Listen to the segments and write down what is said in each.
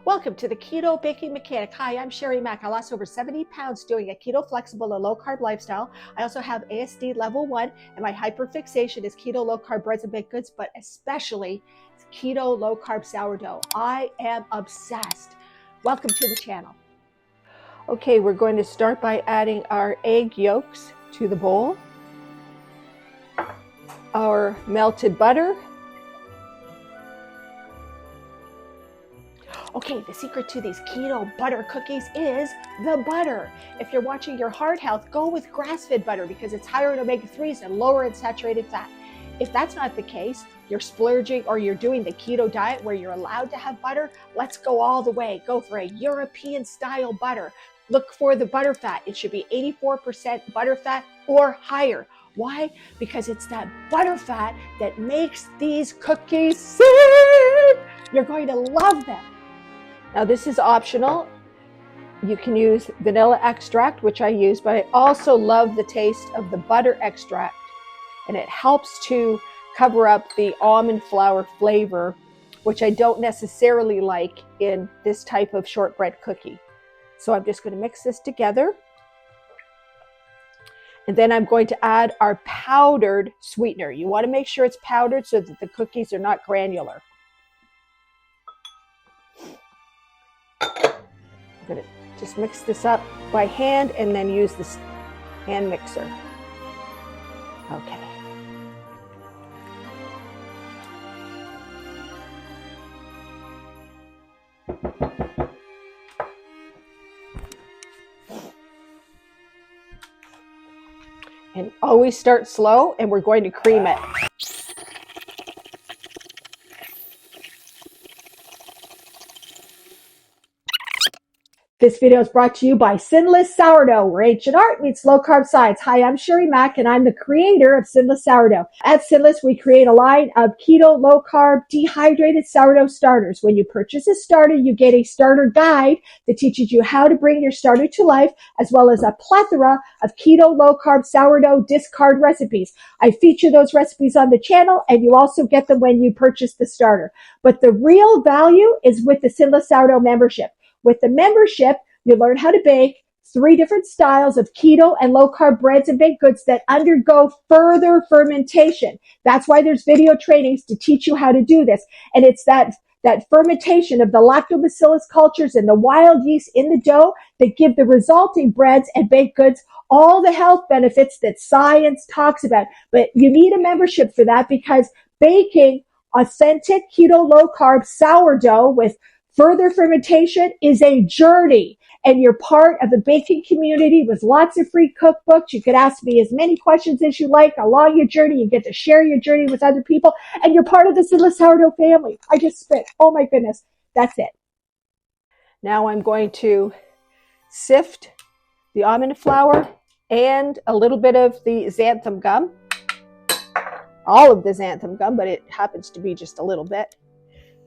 Welcome to the Keto Baking Mechanic. Hi, I'm Sherry Mack. I lost over 70 pounds doing a keto flexible and low carb lifestyle. I also have ASD level 1, and my hyperfixation is keto low carb breads and baked goods, but especially keto low carb sourdough. I am obsessed. Welcome to the channel. Okay, we're going to start by adding our egg yolks to the bowl, our melted butter. Okay, the secret to these keto butter cookies is the butter. If you're watching your heart health, go with grass-fed butter because it's higher in omega-3s and lower in saturated fat. If that's not the case, you're splurging or you're doing the keto diet where you're allowed to have butter, let's go all the way. Go for a European style butter. Look for the butter fat. It should be 84% butter fat or higher. Why? Because it's that butter fat that makes these cookies sick. You're going to love them. Now this is optional. You can use vanilla extract, which I use, but I also love the taste of the butter extract, and it helps to cover up the almond flour flavor, which I don't necessarily like in this type of shortbread cookie. So I'm just going to mix this together. And then I'm going to add our powdered sweetener. You want to make sure it's powdered so that the cookies are not granular. I'm going to just mix this up by hand and then use this hand mixer. Okay. And always start slow, and we're going to cream it. This video is brought to you by Sinless Sourdough, where ancient art meets low-carb science. Hi, I'm Sherry Mack, and I'm the creator of Sinless Sourdough. At Sinless, we create a line of keto, low-carb, dehydrated sourdough starters. When you purchase a starter, you get a starter guide that teaches you how to bring your starter to life, as well as a plethora of keto, low-carb, sourdough discard recipes. I feature those recipes on the channel, and you also get them when you purchase the starter. But the real value is with the Sinless Sourdough membership. With the membership, you learn how to bake 3 different styles of keto and low-carb breads and baked goods that undergo further fermentation. That's why there's video trainings to teach you how to do this. And it's that fermentation of the lactobacillus cultures and the wild yeast in the dough that give the resulting breads and baked goods all the health benefits that science talks about. But you need a membership for that, because baking authentic keto low-carb sourdough with further fermentation is a journey, and you're part of the baking community with lots of free cookbooks. You could ask me as many questions as you like along your journey. You get to share your journey with other people, and you're part of the Sinless Sourdough family. I just spit. Oh my goodness. That's it. Now I'm going to sift the almond flour and a little bit of the xanthan gum. All of the xanthan gum, but it happens to be just a little bit,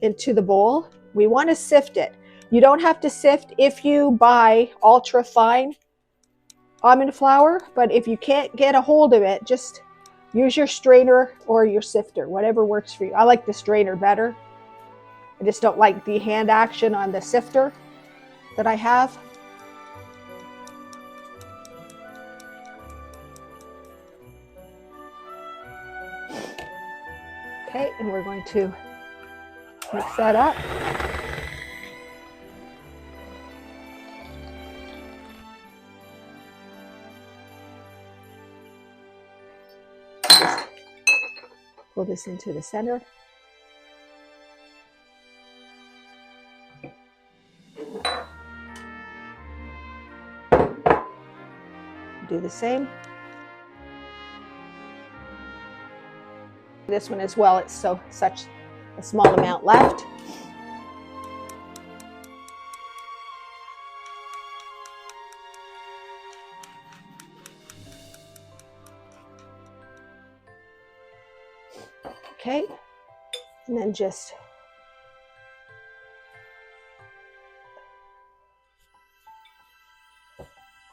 into the bowl. We want to sift it. You don't have to sift if you buy ultra fine almond flour, but if you can't get a hold of it, just use your strainer or your sifter, whatever works for you. I like the strainer better. I just don't like the hand action on the sifter that I have. Okay, and we're going to mix that up. Just pull this into the center. Do the same. This one as well, it's such a small amount left. Okay, and then just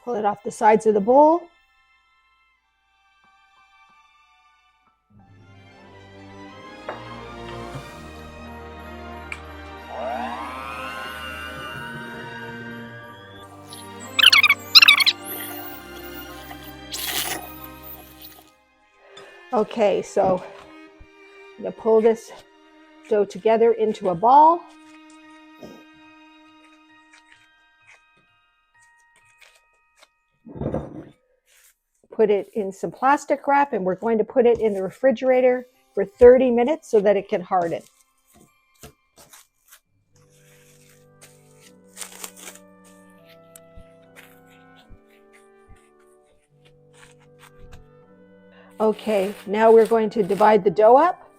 pull it off the sides of the bowl. Okay, so I'm going to pull this dough together into a ball. Put it in some plastic wrap, and we're going to put it in the refrigerator for 30 minutes so that it can harden. Okay, now we're going to divide the dough up.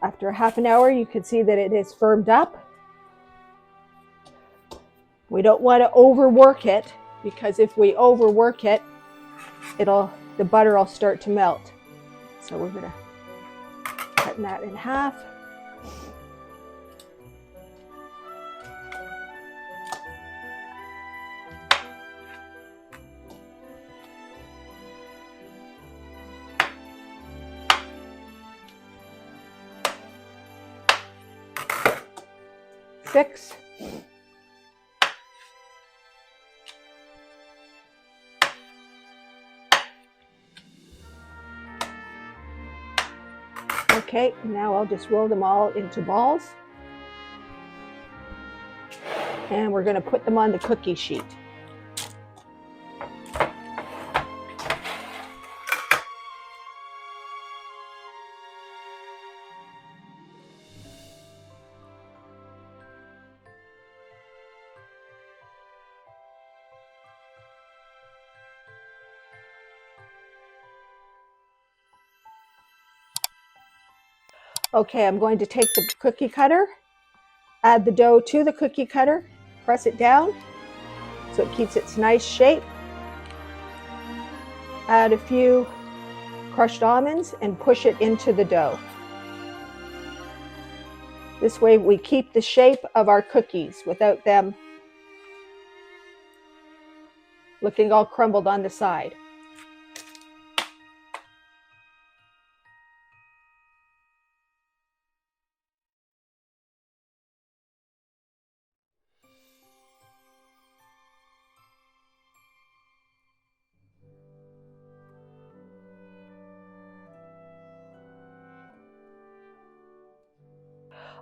After half an hour, you can see that it is firmed up. We don't want to overwork it, because if we overwork it, the butter will start to melt. So we're going to cut that in half. Six. Okay, now I'll just roll them all into balls. And we're going to put them on the cookie sheet. Okay, I'm going to take the cookie cutter, add the dough to the cookie cutter, press it down so it keeps its nice shape. Add a few crushed almonds and push it into the dough. This way we keep the shape of our cookies without them looking all crumbled on the side.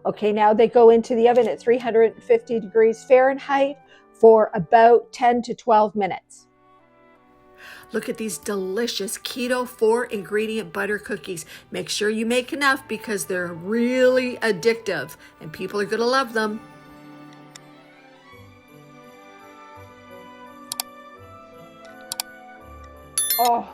Okay, now they go into the oven at 350 degrees Fahrenheit for about 10 to 12 minutes. Look at these delicious keto 4-ingredient butter cookies. Make sure you make enough because they're really addictive and people are going to love them. Oh,